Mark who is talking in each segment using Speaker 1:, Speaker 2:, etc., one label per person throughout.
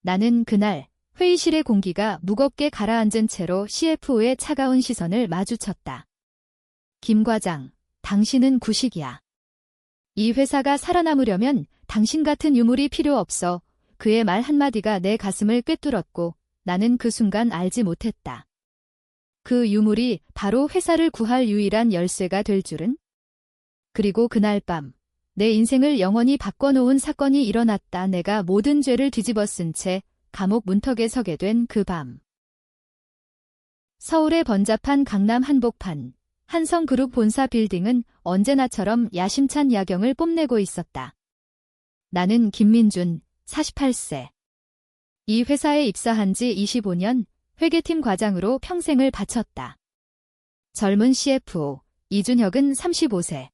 Speaker 1: 나는 그날 회의실의 공기가 무겁게 가라앉은 채로 CFO의 차가운 시선을 마주쳤다. 김 과장, 당신은 구식이야. 이 회사가 살아남으려면 당신 같은 유물이 필요 없어. 그의 말 한마디가 내 가슴을 꿰뚫었고 나는 그 순간 알지 못했다. 그 유물이 바로 회사를 구할 유일한 열쇠가 될 줄은? 그리고 그날 밤, 내 인생을 영원히 바꿔놓은 사건이 일어났다. 내가 모든 죄를 뒤집어 쓴 채 감옥 문턱에 서게 된 그 밤. 서울의 번잡한 강남 한복판, 한성그룹 본사 빌딩은 언제나처럼 야심찬 야경을 뽐내고 있었다. 나는 김민준, 48세. 이 회사에 입사한 지 25년, 회계팀 과장으로 평생을 바쳤다. 젊은 CFO, 이준혁은 35세.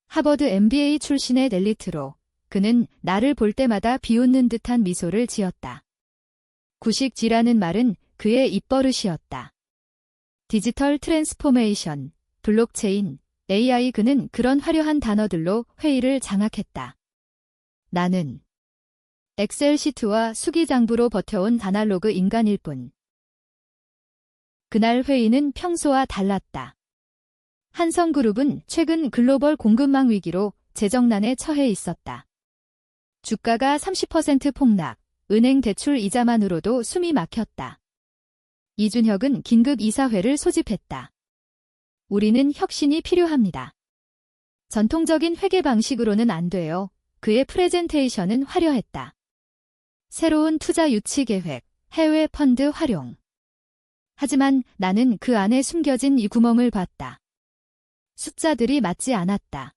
Speaker 1: 하버드 MBA 출신의 엘리트로 그는 나를 볼 때마다 비웃는 듯한 미소를 지었다. 구식지라는 말은 그의 입버릇이었다. 디지털 트랜스포메이션, 블록체인, AI 그는 그런 화려한 단어들로 회의를 장악했다. 나는 엑셀 시트와 수기장부로 버텨온 아날로그 인간일 뿐. 그날 회의는 평소와 달랐다. 한성그룹은 최근 글로벌 공급망 위기로 재정난에 처해 있었다. 주가가 30% 폭락, 은행 대출 이자만으로도 숨이 막혔다. 이준혁은 긴급 이사회를 소집했다. 우리는 혁신이 필요합니다. 전통적인 회계 방식으로는 안 돼요. 그의 프레젠테이션은 화려했다. 새로운 투자 유치 계획, 해외 펀드 활용. 하지만 나는 그 안에 숨겨진 이 구멍을 봤다. 숫자들이 맞지 않았다.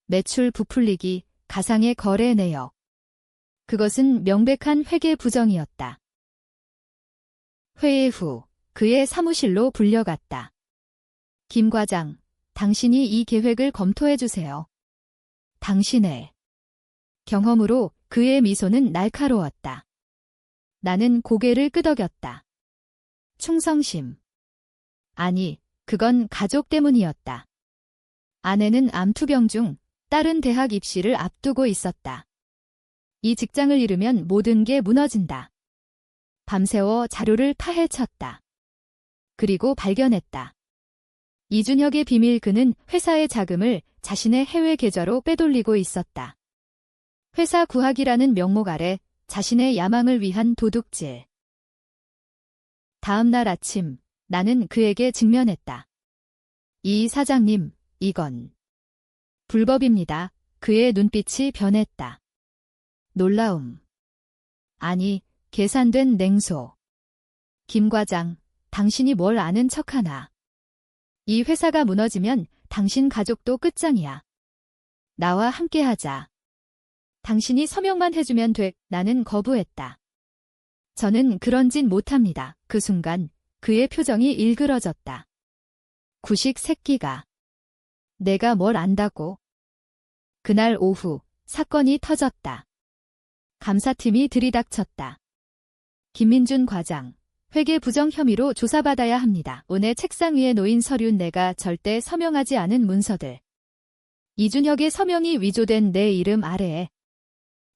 Speaker 1: 매출 부풀리기, 가상의 거래 내역. 그것은 명백한 회계 부정이었다. 회의 후 그의 사무실로 불려갔다. 김 과장, 당신이 이 계획을 검토해 주세요. 당신의 경험으로 그의 미소는 날카로웠다. 나는 고개를 끄덕였다. 충성심. 아니, 그건 가족 때문이었다. 아내는 암투병 중 딸은 대학 입시를 앞두고 있었다. 이 직장을 잃으면 모든 게 무너진다. 밤새워 자료를 파헤쳤다. 그리고 발견했다. 이준혁의 비밀 그는 회사의 자금을 자신의 해외 계좌로 빼돌리고 있었다. 회사 구하기라는 명목 아래 자신의 야망을 위한 도둑질. 다음 날 아침 나는 그에게 직면했다. 이 사장님, 이건 불법입니다. 그의 눈빛이 변했다. 놀라움. 아니, 계산된 냉소. 김 과장, 당신이 뭘 아는 척하나. 이 회사가 무너지면 당신 가족도 끝장이야. 나와 함께하자. 당신이 서명만 해주면 돼. 나는 거부했다. 저는 그런 짓 못합니다. 그 순간 그의 표정이 일그러졌다. 구식 새끼가. 내가 뭘 안다고. 그날 오후 사건이 터졌다. 감사팀이 들이닥쳤다. 김민준 과장, 회계 부정 혐의로 조사받아야 합니다. 오늘 책상 위에 놓인 서류 내가 절대 서명하지 않은 문서들. 이준혁의 서명이 위조된 내 이름 아래에.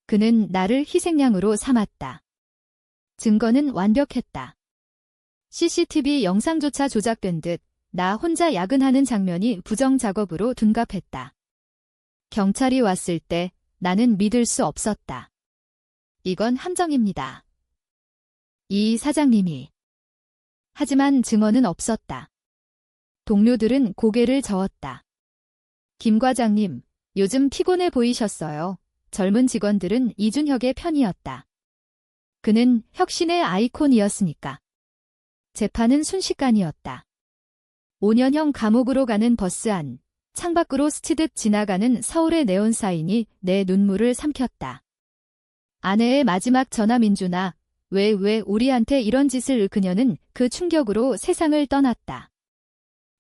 Speaker 1: 그는 나를 희생양으로 삼았다. 증거는 완벽했다. CCTV 영상조차 조작된 듯 나 혼자 야근하는 장면이 부정작업으로 둔갑했다. 경찰이 왔을 때 나는 믿을 수 없었다. 이건 함정입니다. 이 사장님이. 하지만 증언은 없었다. 동료들은 고개를 저었다. 김 과장님, 요즘 피곤해 보이셨어요. 젊은 직원들은 이준혁의 편이었다. 그는 혁신의 아이콘이었으니까. 재판은 순식간이었다. 5년형 감옥으로 가는 버스 안, 창밖으로 스치듯 지나가는 서울의 네온사인이 내 눈물을 삼켰다. 아내의 마지막 전화. 민준아, 왜 우리한테 이런 짓을. 그녀는 그 충격으로 세상을 떠났다.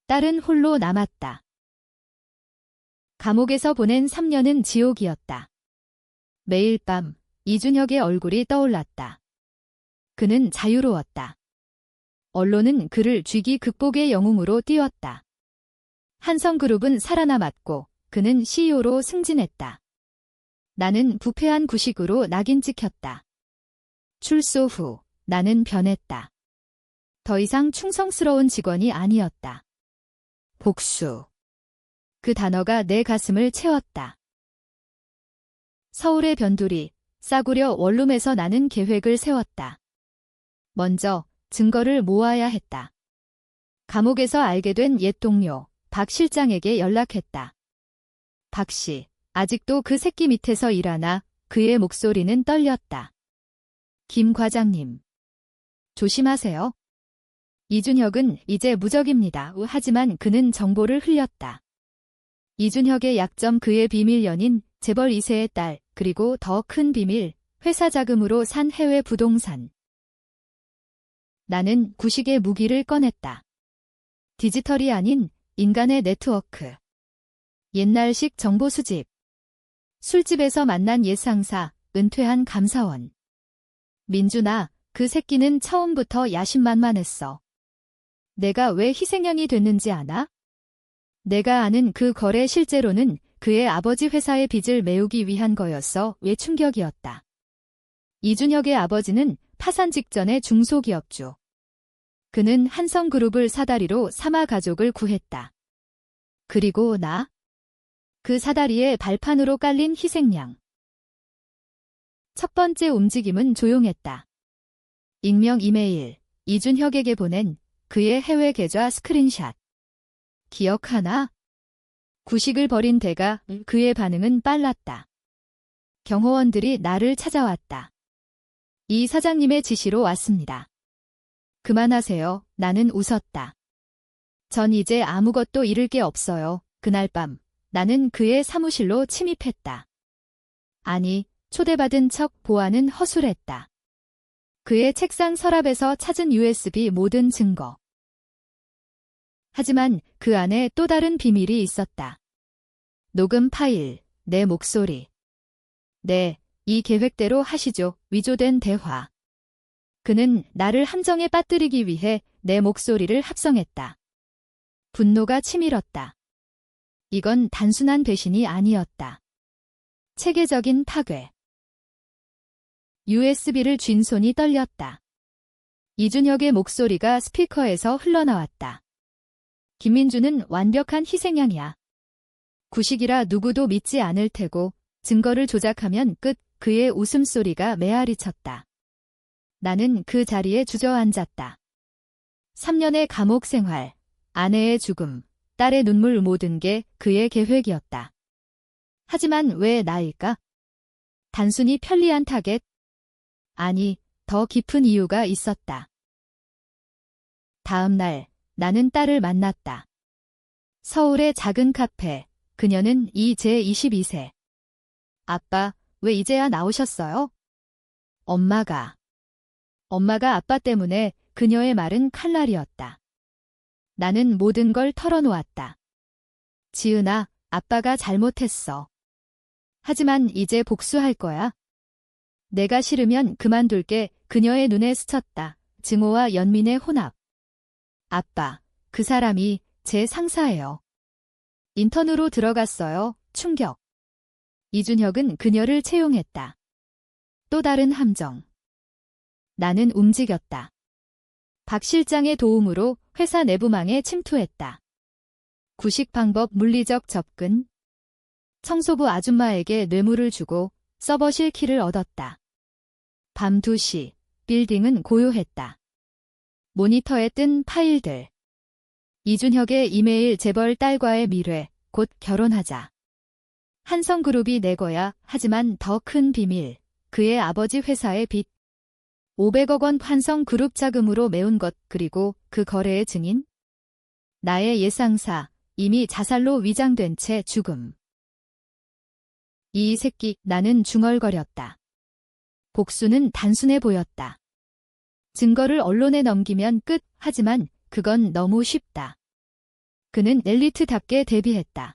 Speaker 1: 딸은 홀로 남았다. 감옥에서 보낸 3년은 지옥이었다. 매일 밤 이준혁의 얼굴이 떠올랐다. 그는 자유로웠다. 언론은 그를 쥐기 극복의 영웅으로 띄웠다. 한성그룹은 살아남았고 그는 CEO로 승진했다. 나는 부패한 구식으로 낙인 찍혔다. 출소 후 나는 변했다. 더 이상 충성스러운 직원이 아니었다. 복수. 그 단어가 내 가슴을 채웠다. 서울의 변두리, 싸구려 원룸에서 나는 계획을 세웠다. 먼저 증거를 모아야 했다. 감옥에서 알게 된 옛 동료 박 실장에게 연락했다. 박 씨, 아직도 그 새끼 밑에서 일하나? 그의 목소리는 떨렸다. 김 과장님. 조심하세요. 이준혁은 이제 무적입니다. 하지만 그는 정보를 흘렸다. 이준혁의 약점 그의 비밀 연인, 재벌 2세의 딸, 그리고 더 큰 비밀, 회사 자금으로 산 해외 부동산. 나는 구식의 무기를 꺼냈다. 디지털이 아닌 인간의 네트워크. 옛날식 정보 수집. 술집에서 만난 옛 상사, 은퇴한 감사원. 민준아, 그 새끼는 처음부터 야심만만했어. 내가 왜 희생양이 됐는지 아나? 내가 아는 그 거래 실제로는 그의 아버지 회사의 빚을 메우기 위한 거였어. 왜 충격이었다. 이준혁의 아버지는 파산 직전의 중소기업주. 그는 한성그룹을 사다리로 삼아 가족을 구했다. 그리고 나? 그 사다리에 발판으로 깔린 희생양. 첫 번째 움직임은 조용했다. 익명 이메일, 이준혁에게 보낸 그의 해외 계좌 스크린샷. 기억하나? 구식을 벌인 대가 그의 반응은 빨랐다. 경호원들이 나를 찾아왔다. 이 사장님의 지시로 왔습니다. 그만하세요. 나는 웃었다. 전 이제 아무것도 잃을 게 없어요. 그날 밤 나는 그의 사무실로 침입했다. 아니, 초대받은 척 보아는 허술했다. 그의 책상 서랍에서 찾은 USB 모든 증거. 하지만 그 안에 또 다른 비밀이 있었다. 녹음 파일, 내 목소리. 네, 이 계획대로 하시죠. 위조된 대화. 그는 나를 함정에 빠뜨리기 위해 내 목소리를 합성했다. 분노가 치밀었다. 이건 단순한 배신이 아니었다. 체계적인 파괴. USB를 쥔 손이 떨렸다. 이준혁의 목소리가 스피커에서 흘러나왔다. 김민주는 완벽한 희생양이야. 구식이라 누구도 믿지 않을 테고 증거를 조작하면 끝. 그의 웃음소리가 메아리 쳤다. 나는 그 자리에 주저앉았다. 3년의 감옥 생활, 아내의 죽음, 딸의 눈물 모든 게 그의 계획이었다. 하지만 왜 나일까? 단순히 편리한 타겟? 아니, 더 깊은 이유가 있었다. 다음 날, 나는 딸을 만났다. 서울의 작은 카페, 그녀는 이제 22세. 아빠, 왜 이제야 나오셨어요? 엄마가 아빠 때문에. 그녀의 말은 칼날이었다. 나는 모든 걸 털어놓았다. 지은아, 아빠가 잘못했어. 하지만 이제 복수할 거야. 내가 싫으면 그만둘게. 그녀의 눈에 스쳤다. 증오와 연민의 혼합. 아빠, 그 사람이 제 상사예요. 인턴으로 들어갔어요. 충격. 이준혁은 그녀를 채용했다. 또 다른 함정. 나는 움직였다. 박 실장의 도움으로 회사 내부망에 침투했다. 구식 방법 물리적 접근. 청소부 아줌마에게 뇌물을 주고 서버실 키를 얻었다. 밤 2시, 빌딩은 고요했다. 모니터에 뜬 파일들. 이준혁의 이메일 재벌 딸과의 미래, 곧 결혼하자. 한성그룹이 내 거야. 하지만 더 큰 비밀. 그의 아버지 회사의 빚. 500억 원 한성그룹 자금으로 메운 것, 그리고 그 거래의 증인? 나의 예상사, 이미 자살로 위장된 채 죽음. 이 새끼, 나는 중얼거렸다. 복수는 단순해 보였다. 증거를 언론에 넘기면 끝. 하지만 그건 너무 쉽다. 그는 엘리트답게 데뷔했다.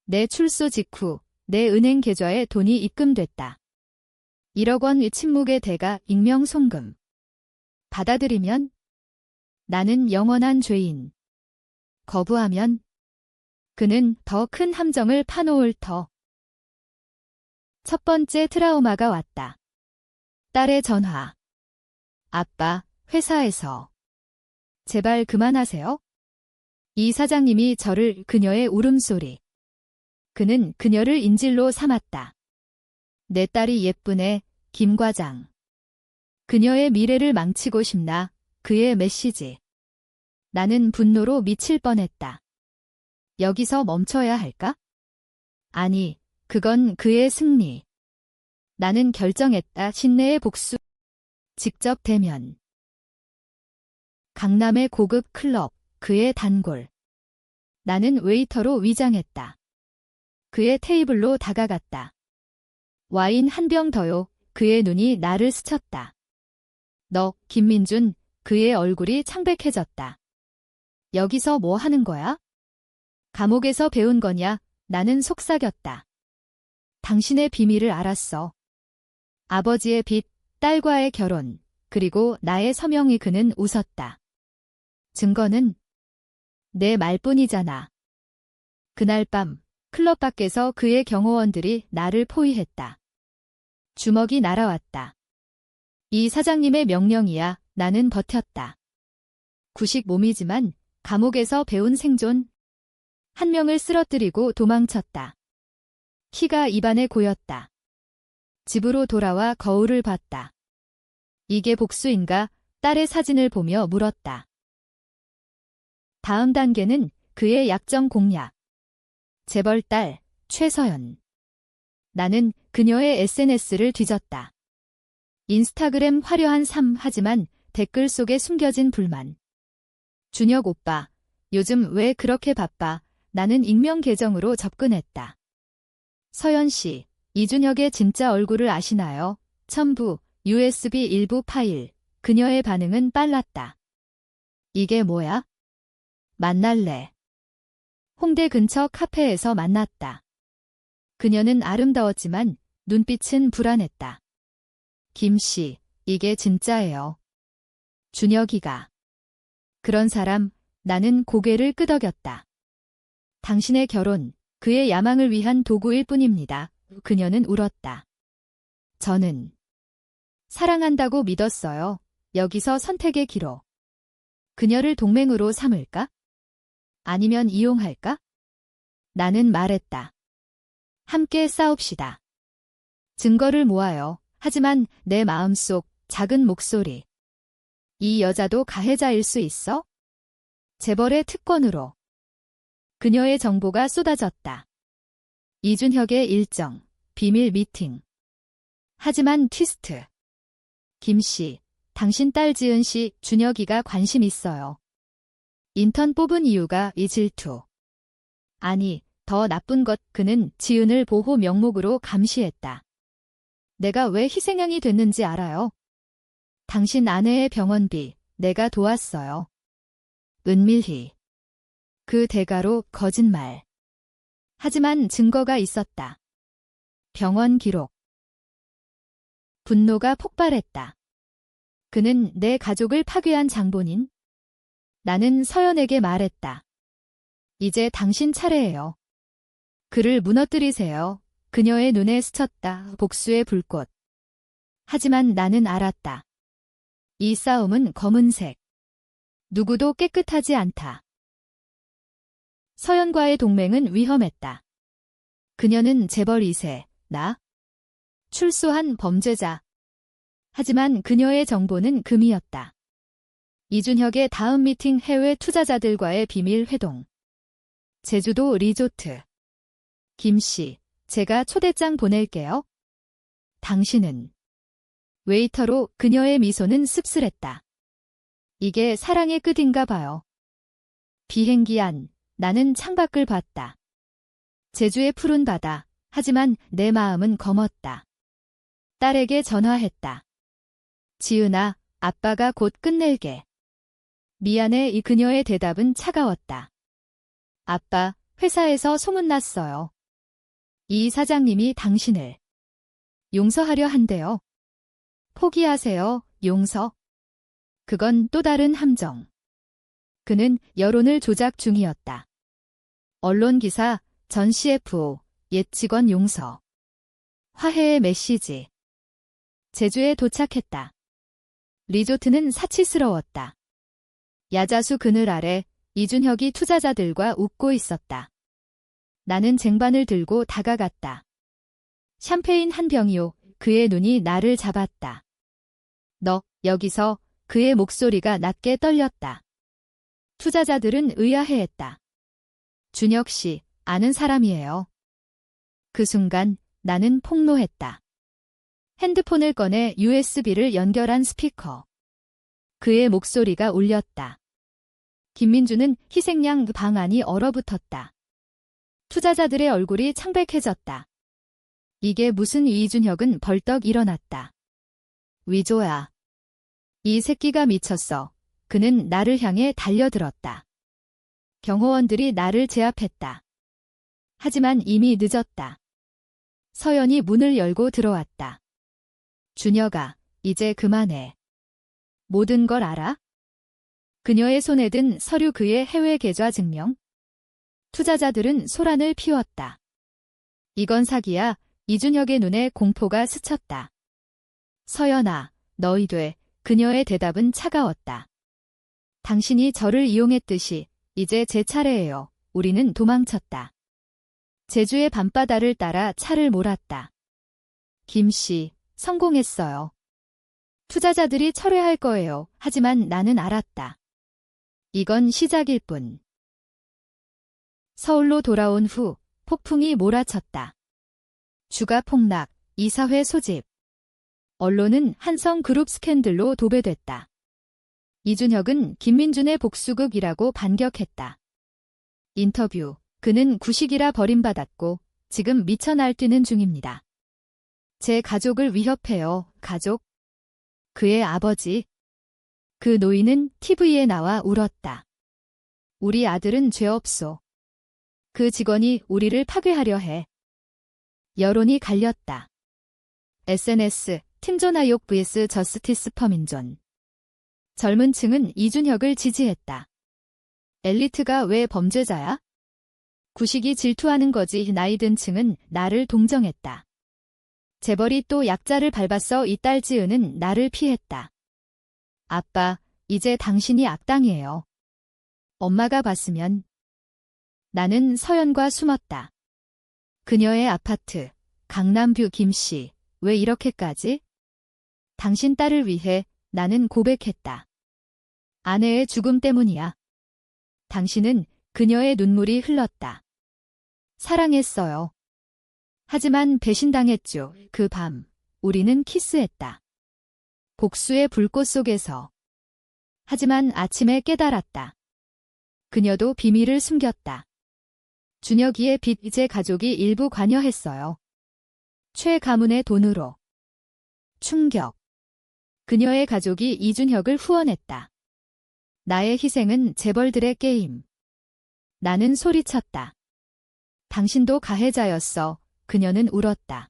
Speaker 1: 내 출소 직후 내 은행 계좌에 돈이 입금됐다. 1억 원 침묵의 대가 익명 송금. 받아들이면 나는 영원한 죄인. 거부하면 그는 더 큰 함정을 파놓을 터. 첫 번째 트라우마가 왔다. 딸의 전화. 아빠, 회사에서. 제발 그만하세요. 이 사장님이 저를 그녀의 울음소리. 그는 그녀를 인질로 삼았다. 내 딸이 예쁘네, 김 과장. 그녀의 미래를 망치고 싶나, 그의 메시지. 나는 분노로 미칠 뻔했다. 여기서 멈춰야 할까? 아니, 그건 그의 승리. 나는 결정했다. 신내의 복수. 직접 대면. 강남의 고급 클럽, 그의 단골. 나는 웨이터로 위장했다. 그의 테이블로 다가갔다. 와인 한 병 더요. 그의 눈이 나를 스쳤다. 너, 김민준. 그의 얼굴이 창백해졌다. 여기서 뭐 하는 거야? 감옥에서 배운 거냐? 나는 속삭였다. 당신의 비밀을 알았어. 아버지의 빚, 딸과의 결혼, 그리고 나의 서명이. 그는 웃었다. 증거는? 내 말뿐이잖아. 그날 밤 클럽 밖에서 그의 경호원들이 나를 포위했다. 주먹이 날아왔다. 이 사장님의 명령이야. 나는 버텼다. 구식 몸이지만 감옥에서 배운 생존. 한 명을 쓰러뜨리고 도망쳤다. 키가 입안에 고였다. 집으로 돌아와 거울을 봤다. 이게 복수인가? 딸의 사진을 보며 물었다. 다음 단계는 그의 약점 공략. 재벌 딸, 최서연. 나는 그녀의 SNS를 뒤졌다. 인스타그램 화려한 삶. 하지만 댓글 속에 숨겨진 불만. 준혁 오빠, 요즘 왜 그렇게 바빠? 나는 익명 계정으로 접근했다. 서연 씨, 이준혁의 진짜 얼굴을 아시나요? 첨부, USB 일부 파일. 그녀의 반응은 빨랐다. 이게 뭐야? 만날래. 홍대 근처 카페에서 만났다. 그녀는 아름다웠지만 눈빛은 불안했다. 김 씨, 이게 진짜예요. 준혁이가. 그런 사람. 나는 고개를 끄덕였다. 당신의 결혼, 그의 야망을 위한 도구일 뿐입니다. 그녀는 울었다. 저는 사랑한다고 믿었어요. 여기서 선택의 기로. 그녀를 동맹으로 삼을까? 아니면 이용할까? 나는 말했다. 함께 싸웁시다. 증거를 모아요. 하지만 내 마음속 작은 목소리. 이 여자도 가해자일 수 있어? 재벌의 특권으로. 그녀의 정보가 쏟아졌다. 이준혁의 일정, 비밀 미팅. 하지만 트위스트. 김 씨, 당신 딸 지은 씨, 준혁이가 관심 있어요. 인턴 뽑은 이유가 이 질투. 아니, 더 나쁜 것. 그는 지은을 보호 명목으로 감시했다. 내가 왜 희생양이 됐는지 알아요? 당신 아내의 병원비, 내가 도왔어요. 은밀히. 그 대가로 거짓말. 하지만 증거가 있었다. 병원 기록. 분노가 폭발했다. 그는 내 가족을 파괴한 장본인. 나는 서연에게 말했다. 이제 당신 차례예요. 그를 무너뜨리세요. 그녀의 눈에 스쳤다. 복수의 불꽃. 하지만 나는 알았다. 이 싸움은 검은색. 누구도 깨끗하지 않다. 서연과의 동맹은 위험했다. 그녀는 재벌 2세, 나? 출소한 범죄자. 하지만 그녀의 정보는 금이었다. 이준혁의 다음 미팅 해외 투자자들과의 비밀 회동. 제주도 리조트. 김 씨, 제가 초대장 보낼게요. 당신은. 웨이터로. 그녀의 미소는 씁쓸했다. 이게 사랑의 끝인가 봐요. 비행기 안. 나는 창밖을 봤다. 제주의 푸른 바다. 하지만 내 마음은 검었다. 딸에게 전화했다. 지은아, 아빠가 곧 끝낼게. 미안해. 이 그녀의 대답은 차가웠다. 아빠, 회사에서 소문났어요. 이 사장님이 당신을 용서하려 한대요. 포기하세요. 용서. 그건 또 다른 함정. 그는 여론을 조작 중이었다. 언론 기사, 전 CFO, 옛 직원 용서. 화해의 메시지. 제주에 도착했다. 리조트는 사치스러웠다. 야자수 그늘 아래 이준혁이 투자자들과 웃고 있었다. 나는 쟁반을 들고 다가갔다. 샴페인 한 병이요. 그의 눈이 나를 잡았다. 너, 여기서. 그의 목소리가 낮게 떨렸다. 투자자들은 의아해했다. 준혁 씨, 아는 사람이에요. 그 순간 나는 폭로했다. 핸드폰을 꺼내 USB를 연결한 스피커. 그의 목소리가 울렸다. 김민주는 희생양 방 안이 얼어붙었다. 투자자들의 얼굴이 창백해졌다. 이게 무슨 이준혁은 벌떡 일어났다. 위조야. 이 새끼가 미쳤어. 그는 나를 향해 달려들었다. 경호원들이 나를 제압했다. 하지만 이미 늦었다. 서연이 문을 열고 들어왔다. 준혁아, 이제 그만해. 모든 걸 알아? 그녀의 손에 든 서류 그의 해외 계좌 증명. 투자자들은 소란을 피웠다. 이건 사기야. 이준혁의 눈에 공포가 스쳤다. 서연아, 너희 돼. 그녀의 대답은 차가웠다. 당신이 저를 이용했듯이 이제 제 차례예요. 우리는 도망쳤다. 제주의 밤바다를 따라 차를 몰았다. 김 씨, 성공했어요. 투자자들이 철회할 거예요. 하지만 나는 알았다. 이건 시작일 뿐. 서울로 돌아온 후 폭풍이 몰아쳤다. 주가 폭락, 이사회 소집. 언론은 한성그룹 스캔들로 도배됐다. 이준혁은 김민준의 복수극이라고 반격했다. 인터뷰, 그는 구식이라 버림받았고 지금 미쳐 날뛰는 중입니다. 제 가족을 위협해요. 가족? 그의 아버지. 그 노인은 TV에 나와 울었다. 우리 아들은 죄 없소. 그 직원이 우리를 파괴하려 해. 여론이 갈렸다. SNS, 팀존아욕 vs 저스티스 퍼민존. 젊은 층은 이준혁을 지지했다. 엘리트가 왜 범죄자야? 구식이 질투하는 거지. 나이 든 층은 나를 동정했다. 재벌이 또 약자를 밟았어. 이 딸지은은 나를 피했다. 아빠, 이제 당신이 악당이에요. 엄마가 봤으면. 나는 서연과 숨었다. 그녀의 아파트, 강남뷰. 김씨, 왜 이렇게까지? 당신 딸을 위해 나는 고백했다. 아내의 죽음 때문이야. 당신은 그녀의 눈물이 흘렀다. 사랑했어요. 하지만 배신당했죠. 그 밤, 우리는 키스했다. 복수의 불꽃 속에서. 하지만 아침에 깨달았다. 그녀도 비밀을 숨겼다. 준혁이의 빚에 가족이 일부 관여했어요. 최 가문의 돈으로. 충격. 그녀의 가족이 이준혁을 후원했다. 나의 희생은 재벌들의 게임. 나는 소리쳤다. 당신도 가해자였어. 그녀는 울었다.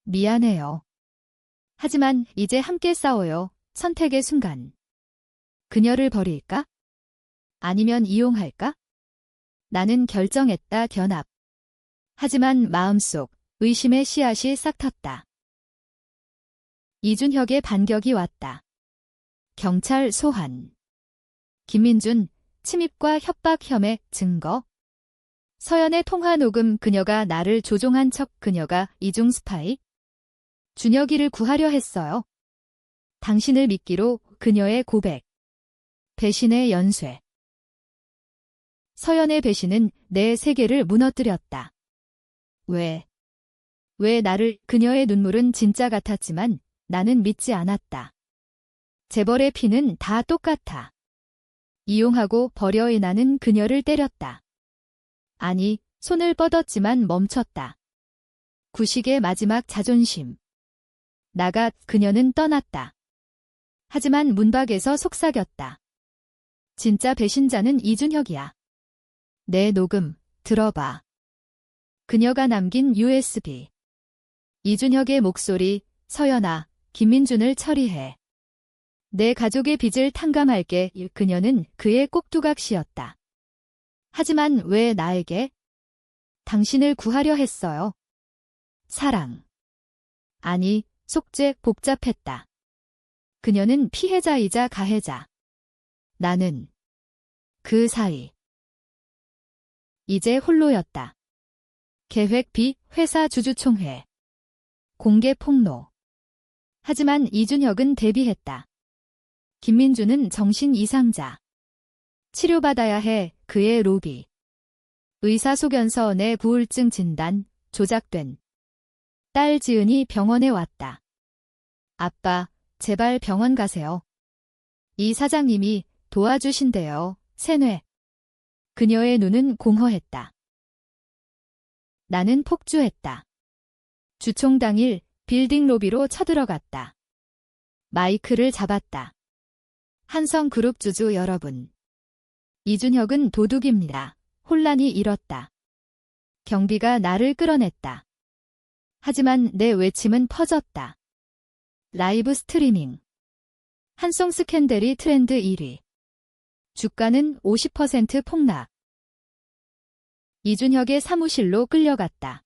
Speaker 1: 미안해요. 하지만 이제 함께 싸워요. 선택의 순간. 그녀를 버릴까? 아니면 이용할까? 나는 결정했다. 견합. 하지만 마음속 의심의 씨앗이 싹 텄다. 이준혁의 반격이 왔다. 경찰 소환. 김민준, 침입과 협박 혐의 증거. 서연의 통화 녹음. 그녀가 나를 조종한 척. 그녀가 이중 스파이. 준혁이를 구하려 했어요. 당신을 믿기로. 그녀의 고백. 배신의 연쇄. 서연의 배신은 내 세계를 무너뜨렸다. 왜 나를? 그녀의 눈물은 진짜 같았지만 나는 믿지 않았다. 재벌의 피는 다 똑같아. 이용하고 버려의 나는 그녀를 때렸다. 아니, 손을 뻗었지만 멈췄다. 구식의 마지막 자존심. 나가. 그녀는 떠났다. 하지만 문밖에서 속삭였다. 진짜 배신자는 이준혁이야. 내 녹음, 들어봐. 그녀가 남긴 USB. 이준혁의 목소리. 서연아, 김민준을 처리해. 내 가족의 빚을 탕감할게. 그녀는 그의 꼭두각시였다. 하지만 왜 나에게? 당신을 구하려 했어요. 사랑. 아니, 속죄 복잡했다. 그녀는 피해자이자 가해자. 나는 그 사이. 이제 홀로였다. 계획 B 회사 주주총회. 공개 폭로. 하지만 이준혁은 대비했다. 김민주는 정신 이상자. 치료받아야 해. 그의 로비. 의사소견서 내 부울증 진단 조작된. 딸 지은이 병원에 왔다. 아빠, 제발 병원 가세요. 이 사장님이 도와주신대요. 세뇌. 그녀의 눈은 공허했다. 나는 폭주했다. 주총 당일 빌딩 로비로 쳐들어갔다. 마이크를 잡았다. 한성그룹 주주 여러분. 이준혁은 도둑입니다. 혼란이 일었다. 경비가 나를 끌어냈다. 하지만 내 외침은 퍼졌다. 라이브 스트리밍. 한송 스캔들이 트렌드 1위. 주가는 50% 폭락. 이준혁의 사무실로 끌려갔다.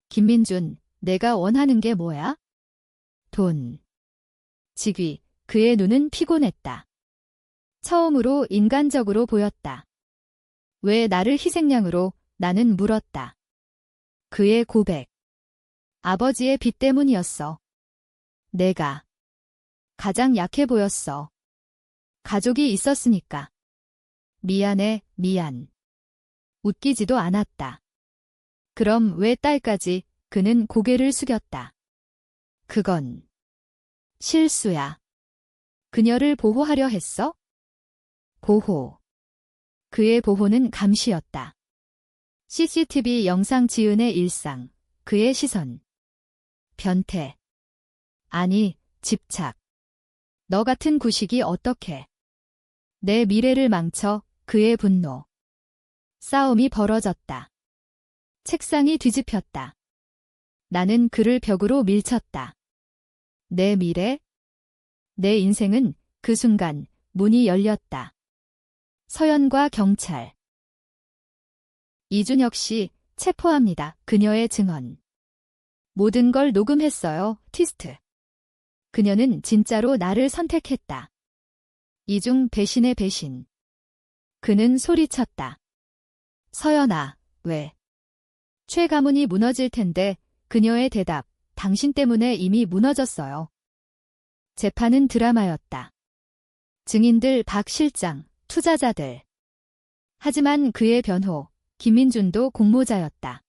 Speaker 1: 김민준, 내가 원하는 게 뭐야? 돈. 직위. 그의 눈은 피곤했다. 처음으로 인간적으로 보였다. 왜 나를 희생양으로? 나는 물었다. 그의 고백. 아버지의 빚 때문이었어. 내가 가장 약해 보였어. 가족이 있었으니까. 미안해, 미안. 웃기지도 않았다. 그럼 왜 딸까지? 그는 고개를 숙였다. 그건 실수야. 그녀를 보호하려 했어? 보호. 그의 보호는 감시였다. CCTV 영상 지은의 일상, 그의 시선. 변태. 아니, 집착. 너 같은 구식이 어떻게. 내 미래를 망쳐. 그의 분노. 싸움이 벌어졌다. 책상이 뒤집혔다. 나는 그를 벽으로 밀쳤다. 내 미래? 내 인생은 그 순간 문이 열렸다. 서연과 경찰. 이준혁 씨, 체포합니다. 그녀의 증언. 모든 걸 녹음했어요. 트위스트. 그녀는 진짜로 나를 선택했다. 이중 배신의 배신. 그는 소리쳤다. 서연아, 왜? 최 가문이 무너질 텐데. 그녀의 대답, 당신 때문에 이미 무너졌어요. 재판은 드라마였다. 증인들 박 실장, 투자자들. 하지만 그의 변호, 김민준도 공모자였다.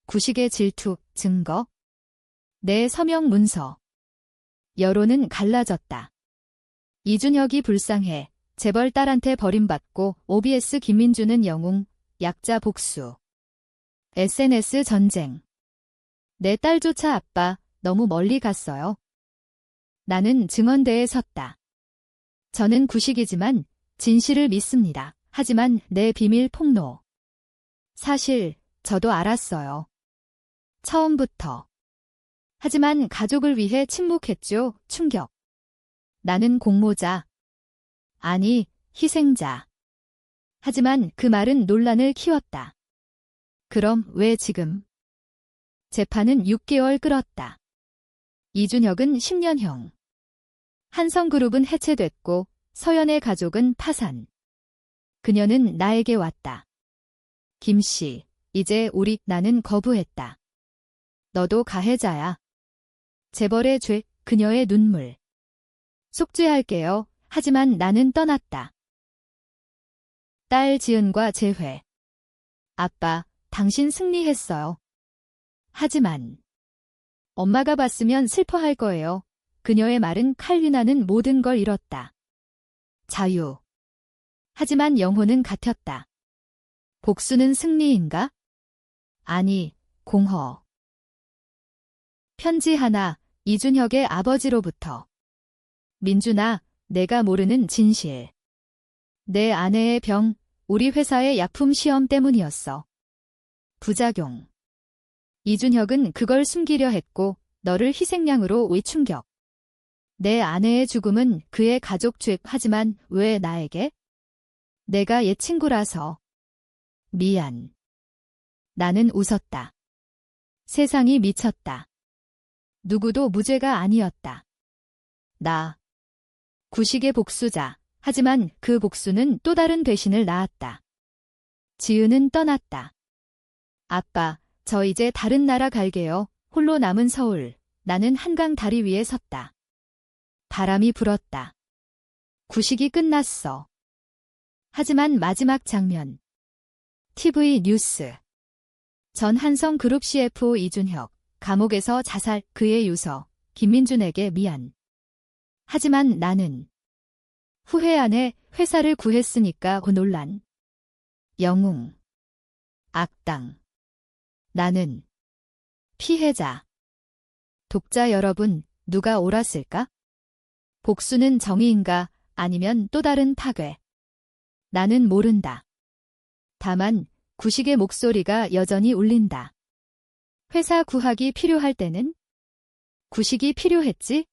Speaker 1: 구식의 질투, 증거. 내 서명 문서. 여론은 갈라졌다. 이준혁이 불쌍해. 재벌 딸한테 버림받고 OBS 김민주는 영웅, 약자 복수. SNS 전쟁. 내 딸조차 아빠, 너무 멀리 갔어요. 나는 증언대에 섰다. 저는 구식이지만 진실을 믿습니다. 하지만 내 비밀 폭로. 사실 저도 알았어요. 처음부터. 하지만 가족을 위해 침묵했죠. 충격. 나는 공모자. 아니, 희생자. 하지만 그 말은 논란을 키웠다. 그럼 왜 지금? 재판은 6개월 끌었다. 이준혁은 10년형. 한성그룹은 해체됐고 서연의 가족은 파산. 그녀는 나에게 왔다. 김씨, 이제 나는 거부했다. 너도 가해자야. 재벌의 죄, 그녀의 눈물. 속죄할게요. 하지만 나는 떠났다. 딸 지은과 재회. 아빠, 당신 승리했어요. 하지만 엄마가 봤으면 슬퍼할 거예요. 그녀의 말은 칼리나는 모든 걸 잃었다. 자유. 하지만 영혼은 같았다. 복수는 승리인가? 아니, 공허. 편지 하나, 이준혁의 아버지로부터. 민준아, 내가 모르는 진실. 내 아내의 병, 우리 회사의 약품 시험 때문이었어. 부작용. 이준혁은 그걸 숨기려 했고 너를 희생양으로 위충격. 내 아내의 죽음은 그의 가족 죄. 하지만 왜 나에게? 내가 옛 친구라서. 미안. 나는 웃었다. 세상이 미쳤다. 누구도 무죄가 아니었다. 나. 구식의 복수자. 하지만 그 복수는 또 다른 배신을 낳았다. 지은은 떠났다. 아빠, 저 이제 다른 나라 갈게요. 홀로 남은 서울. 나는 한강 다리 위에 섰다. 바람이 불었다. 구식이 끝났어. 하지만 마지막 장면. TV 뉴스. 전 한성그룹 CFO 이준혁. 감옥에서 자살. 그의 유서. 김민준에게 미안. 하지만 나는 후회 안에 회사를 구했으니까 고 논란. 영웅. 악당. 나는 피해자. 독자 여러분, 누가 옳았을까? 복수는 정의인가 아니면 또 다른 파괴? 나는 모른다. 다만 구식의 목소리가 여전히 울린다. 회사 구하기 필요할 때는 구식이 필요했지?